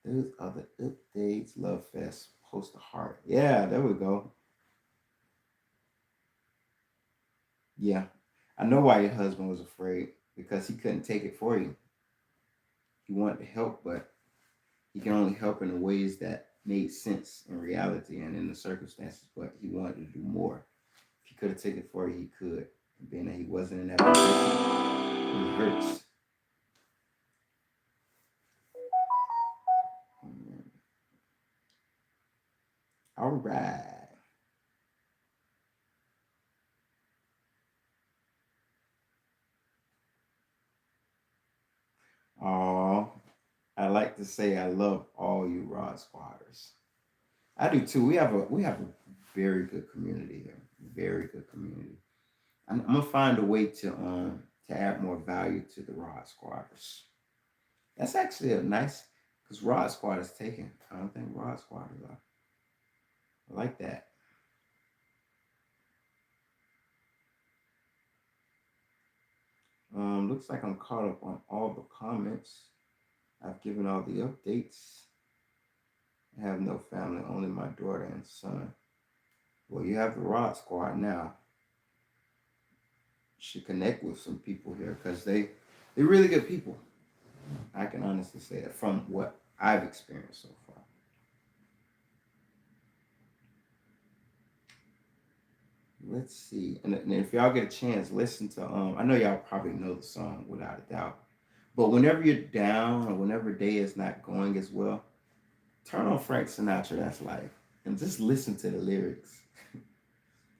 Those are the updates. Love Fest. Post a heart. Yeah, there we go. Yeah. I know why your husband was afraid because he couldn't take it for you. He wanted to help, but he can only help in the ways that made sense in reality and in the circumstances, but he wanted to do more. If he could have taken it for you, he could. And being that he wasn't in that position, it hurts. All right. Oh, I like to say I love all you Rod Squatters. I do too. We have a very good community here. Very good community. I'm gonna find a way to add more value to the Rod Squatters. That's actually a nice because Rod Squad is taken. I don't think Rod Squatters are. I like that. Looks like I'm caught up on all the comments. I've given all the updates. I have no family, only my daughter and son. Well, you have the Rod Squad now. You should connect with some people here because they're really good people. I can honestly say that from what I've experienced so far. Let's see. And if y'all get a chance, listen to I know y'all probably know the song without a doubt. But whenever you're down or whenever day is not going as well, turn on Frank Sinatra, That's Life, and just listen to the lyrics.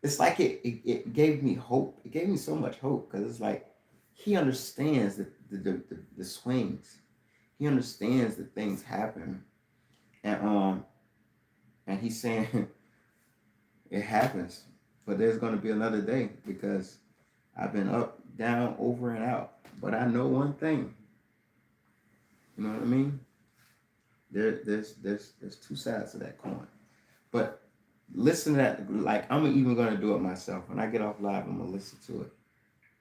It's like it gave me hope. It gave me so much hope because it's like he understands the swings. He understands that things happen. And he's saying it happens, but there's gonna be another day because I've been up, down, over and out. But I know one thing. You know what I mean? There's two sides to that coin. But listen to that. Like I'm even gonna do it myself. When I get off live, I'm gonna listen to it.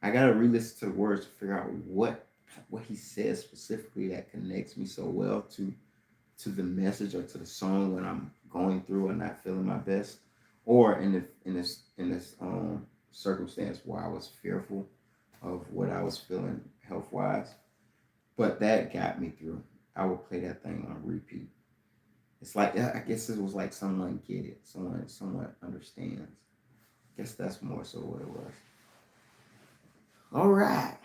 I gotta re-listen to the words to figure out what he says specifically that connects me so well to the message or to the song when I'm going through and not feeling my best, or in this circumstance where I was fearful of what I was feeling health wise. But that got me through. I would play that thing on repeat. It's like, I guess it was like someone get it, someone understands. I guess that's more so what it was. All right.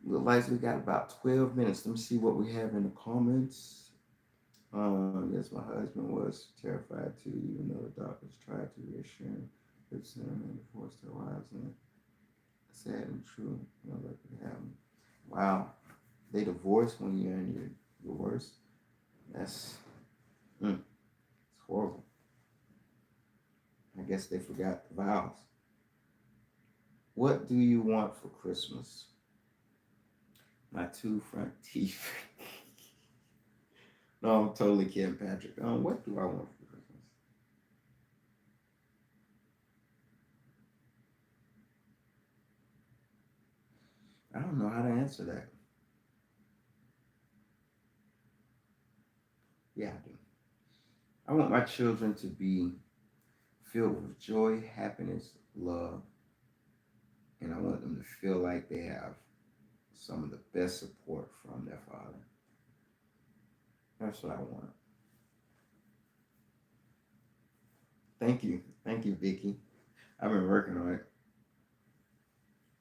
Look like we got about 12 minutes. Let me see what we have in the comments. Yes, my husband was terrified too, even though the doctors tried to reassure him. It's and forced their wives and sad and true. You know, that could happen. Wow. They divorce when you're in your worst. That's it's horrible. I guess they forgot the vows. What do you want for Christmas? My two front teeth. No, I'm totally kidding, Patrick. What do I want for Christmas? I don't know how to answer that. Yeah, I do. I want my children to be filled with joy, happiness, love, and I want them to feel like they have some of the best support from their father. That's what I want. Thank you, Vicky. I've been working on it.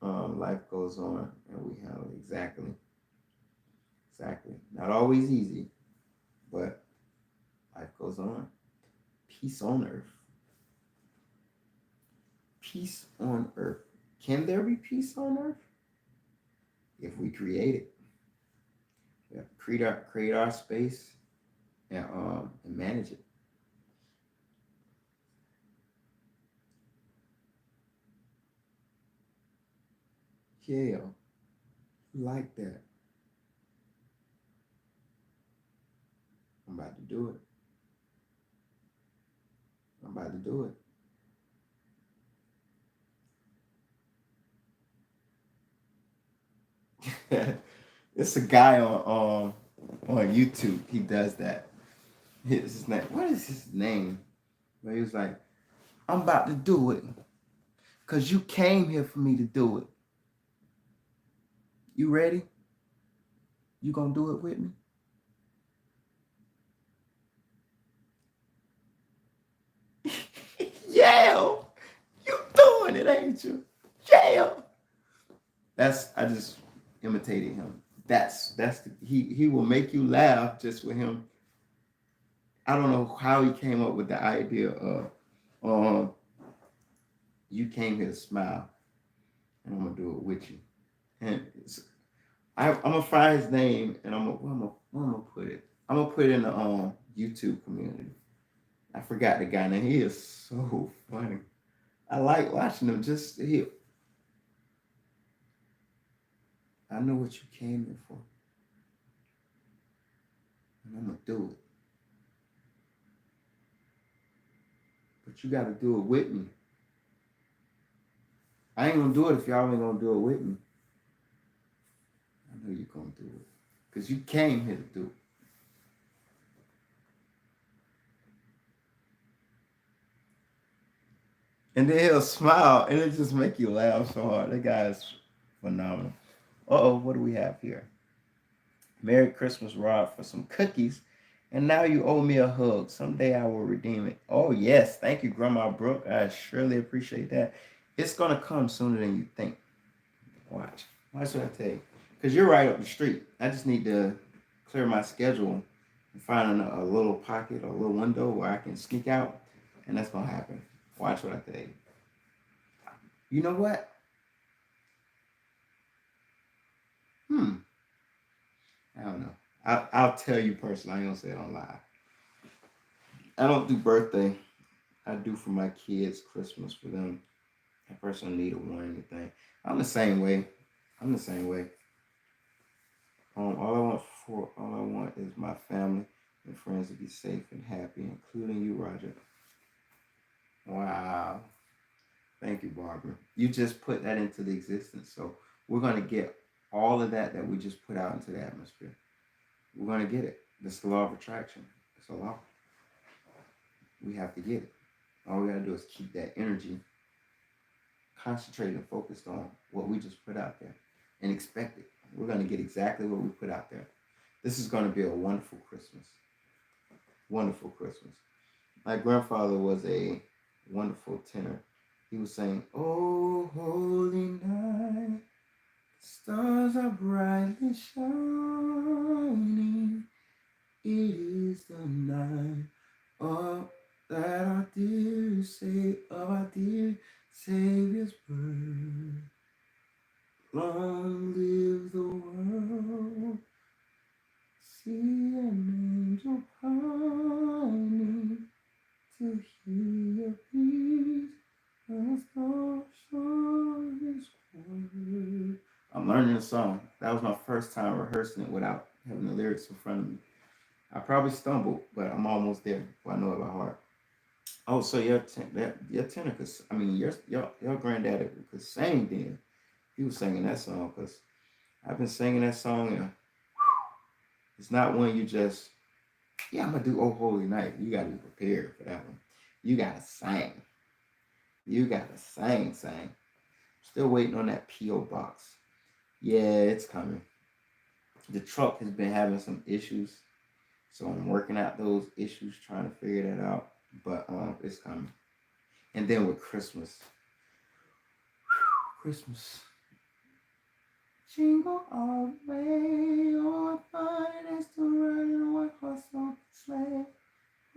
Life goes on, and we handle it exactly. Not always easy, but life goes on. Peace on earth. Peace on earth. Can there be peace on earth if we create it? We have to create our space and manage it. Yeah, like that. I'm about to do it. I'm about to do it. It's a guy on YouTube. He does that. His name. What is his name? But he was like, "I'm about to do it, cause you came here for me to do it. You ready? You gonna do it with me?" Yeah, you doing it, ain't you? Yeah. I just imitated him. He will make you laugh just with him. I don't know how he came up with the idea of um you came here to smile and I'm gonna do it with you. And I'm gonna find his name and where I'm gonna put it. I'm gonna put it in the YouTube community. I forgot the guy name. He is so funny. I like watching him. I know what you came here for, and I'm gonna do it. But you got to do it with me. I ain't gonna do it if y'all ain't gonna do it with me. I know you're gonna do it because you came here to do it. And then he'll smile, and it just make you laugh so hard. That guy is phenomenal. Oh, what do we have here? Merry Christmas, Rob, for some cookies. And now you owe me a hug. Someday I will redeem it. Oh, yes. Thank you, Grandma Brooke. I surely appreciate that. It's going to come sooner than you think. Watch. Watch what I tell you. Because you're right up the street. I just need to clear my schedule and find a little pocket or a little window where I can sneak out. And that's going to happen. Watch what I tell you. You know what? I don't know. I'll tell you personally. I ain't going to say it on live. I don't do birthday. I do for my kids, Christmas for them. I personally need a one anything. I'm the same way. I'm the same way. All I want is my family and friends to be safe and happy, including you, Roger. Wow. Thank you, Barbara. You just put that into the existence. So we're gonna get all of that we just put out into the atmosphere. We're gonna get it. This is the law of attraction. It's Salah. We have to get it. All we gotta do is keep that energy concentrated and focused on what we just put out there and expect it. We're gonna get exactly what we put out there. This is gonna be a wonderful Christmas. Wonderful Christmas. My grandfather was a wonderful tenor. He was saying, "Oh, holy night, stars are brightly shining. It is the night of that our dear Savior's birth. Long live the world. See an angel pining to hear peace as the sun is word." I'm learning the song. That was my first time rehearsing it without having the lyrics in front of me. I probably stumbled, but I'm almost there. I know it by heart. Oh, so your tenor could, I mean, your granddaddy could sing then. He was singing that song because I've been singing that song and it's not one you just, yeah, I'm gonna do Oh Holy Night. You gotta be prepared for that one. You gotta sing. You gotta sing. Still waiting on that P.O. box. Yeah, it's coming. The truck has been having some issues, so I'm working out those issues, trying to figure that out. But it's coming. And then with Christmas. Christmas. Jingle all the way, oh, what fun it is to ride in a white horse open sleigh.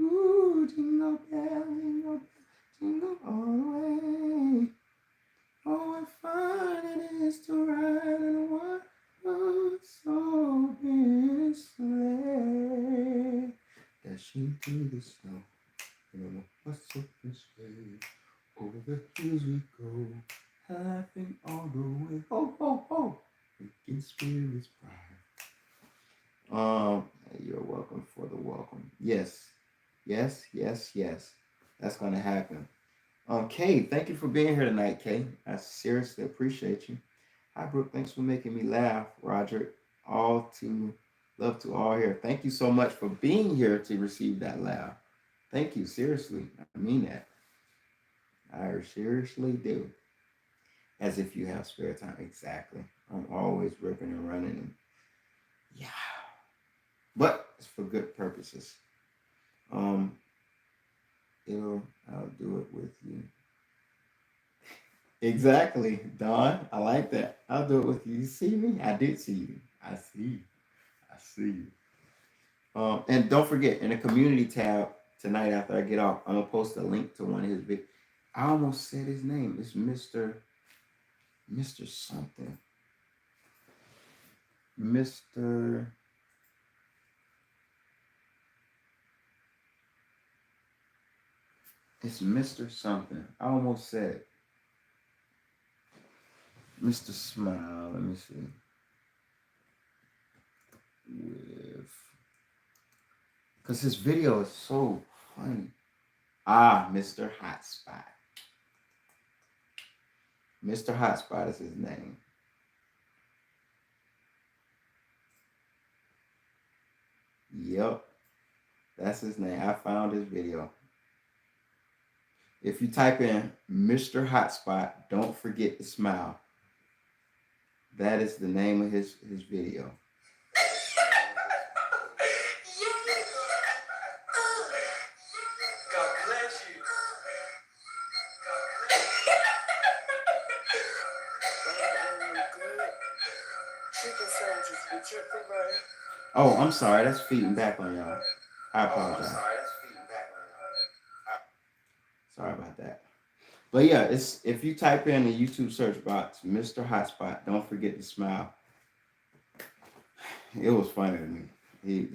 Ooh, jingle bell, jingle all the way. Oh, what fun it is to ride in a white horse open sleigh. Dashing through the snow in a horse open sleigh. Over the hills we go, laughing all the way. Ho, ho, ho. Making spirits bright. You're welcome for the welcome. Yes. That's gonna happen. Kay, thank you for being here tonight, Kay. I seriously appreciate you. Hi, Brooke. Thanks for making me laugh, Roger. All to love to all here. Thank you so much for being here to receive that laugh. Thank you. Seriously, I mean that. I seriously do. As if you have spare time. Exactly. I'm always ripping and running. And yeah. But it's for good purposes. I'll do it with you. Exactly, Don. I like that. I'll do it with you. You see me? I did see you. I see you. And don't forget, in the community tab tonight after I get off, I'm gonna post a link to one of his videos. I almost said his name. It's Mr. something. Mr. It's Mr. something. I almost said it. Mr. Smile. Let me see. Because his video is so funny. Mr. Hotspot. Mr. Hotspot is his name. Yep. That's his name. I found his video. If you type in Mr. Hotspot, don't forget to smile. That is the name of his video. God bless you. Oh, I'm sorry. That's feeding back on y'all. I apologize. Sorry about that. But yeah, it's if you type in the YouTube search box, Mr. Hotspot, don't forget to smile. It was funny to me. He's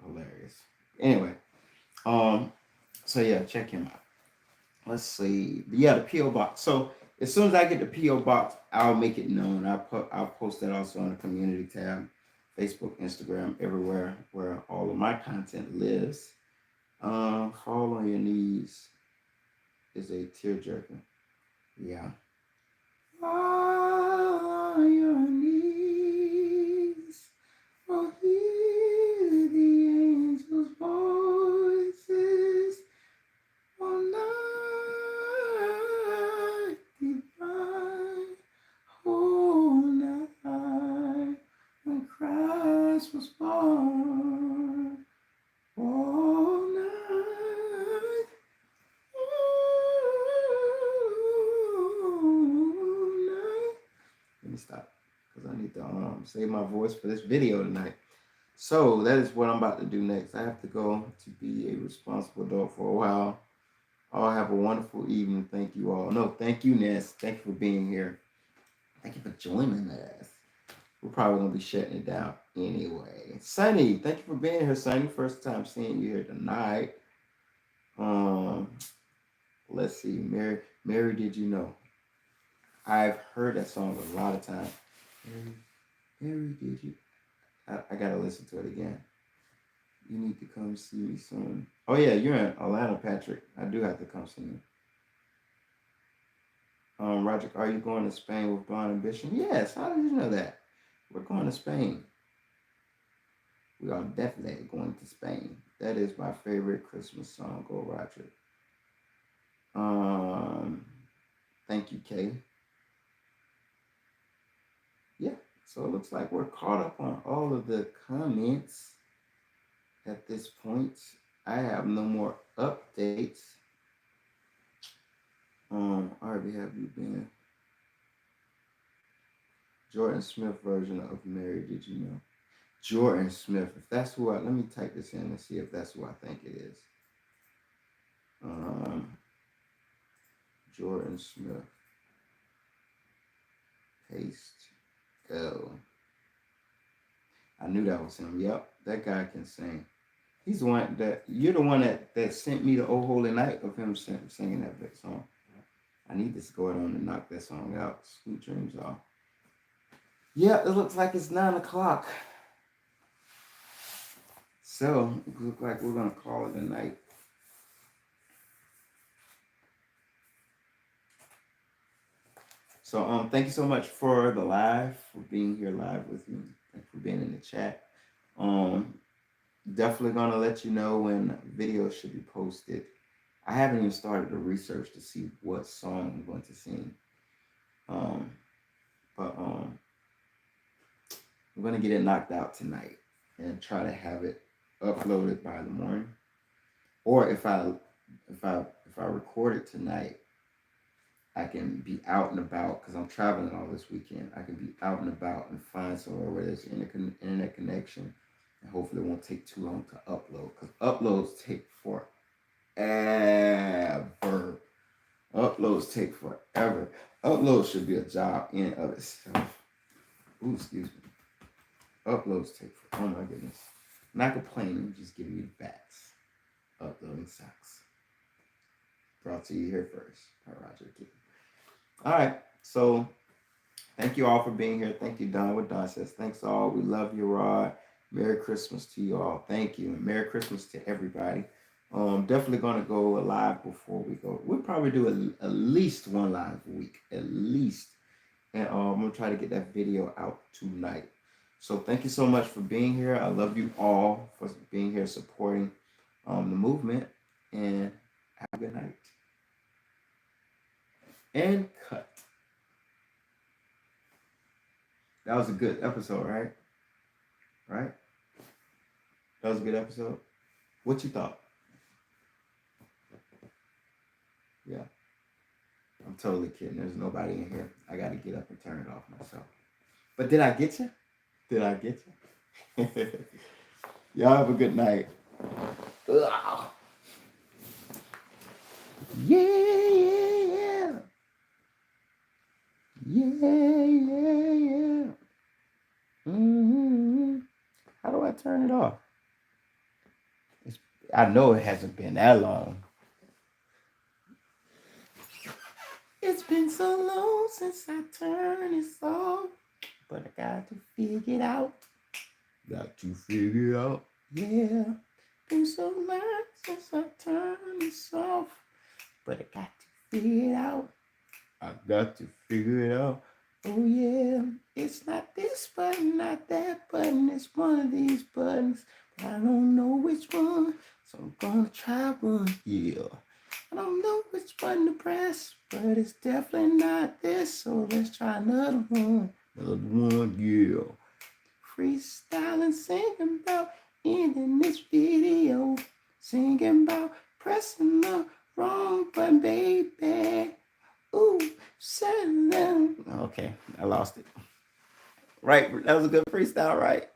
hilarious. Anyway, so yeah, check him out. Let's see. Yeah, the P.O. box. So as soon as I get the P.O. box, I'll make it known. I'll post that also on the community tab, Facebook, Instagram, everywhere where all of my content lives. Fall on your knees is a tearjerker. Yeah. Fall on your knees. Oh, hear the angels me stop because I need to save my voice for this video tonight. So that is what I'm about to do next. I have to go to be a responsible adult for a while. All have a wonderful evening. Thank you all. No, thank you, Ness. Thank you for being here. Thank you for joining us. We're probably gonna be shutting it down anyway. Sunny, thank you for being here, Sunny. First time seeing you here tonight. Let's see, Mary, did you know? I've heard that song a lot of times. Mary, did you? I gotta listen to it again. You need to come see me soon. Oh yeah, you're in Atlanta, Patrick. I do have to come see you. Roger, are you going to Spain with Blonde Ambition? Yes. How did you know that? We're going to Spain. We are definitely going to Spain. That is my favorite Christmas song. Go Roger. Thank you, Kay. Yeah. So it looks like we're caught up on all of the comments at this point. I have no more updates. Arby, have you been? Jordan Smith version of Mary, did you know? Jordan Smith. If that's who let me type this in and see if that's who I think it is. Jordan Smith. Paste. Go. I knew that was him. Yep, that guy can sing. He's the one that you're the one that sent me the Oh Holy Night of him singing that big song. I need to go on and knock that song out. Sweet dreams all. Yeah, it looks like it's 9 o'clock. So it looks like we're gonna call it a night. So thank you so much for the live, for being here live with me, and for being in the chat. Definitely gonna let you know when videos should be posted. I haven't even started the research to see what song I'm going to sing. But I'm gonna get it knocked out tonight and try to have it uploaded by the morning. Or if I record it tonight, I can be out and about because I'm traveling all this weekend. I can be out and about and find somewhere where there's internet connection, and hopefully it won't take too long to upload because uploads take forever. Uploads take forever. Uploads should be a job in of itself. Ooh, excuse me. Uploads take forever. Oh my goodness. Not complaining, just giving you the facts. Uploading sucks. Brought to you here first by Roger Key. All right, so thank you all for being here. Thank you, Don. What Don says. Thanks all. We love you, Rod. Merry Christmas to you all. Thank you. And Merry Christmas to everybody. Definitely going to go live before we go. We'll probably do at least one live a week. At least. And I'm going to try to get that video out tonight. So thank you so much for being here. I love you all for being here supporting the movement. And have a good night. And cut. That was a good episode, right? Right? That was a good episode. What you thought? Yeah. I'm totally kidding. There's nobody in here. I got to get up and turn it off myself. But did I get you? Did I get you? Y'all have a good night. Ugh. Yeah. Mm-hmm. How do I turn it off? I know it hasn't been that long. It's been so long since I turned this off, but I got to figure it out. Got to figure it out. Yeah, been so long since I turned this off, but I got to figure it out. I got to figure it out. Oh yeah, it's not this button, not that button. It's one of these buttons, but I don't know which one, so I'm gonna try one. Yeah. I don't know which button to press, but it's definitely not this. So let's try another one. Another one, yeah. Freestyling, singing about ending this video. Singing about pressing the wrong button, baby. Ooh, settle down. Okay, I lost it. Right, that was a good freestyle, right?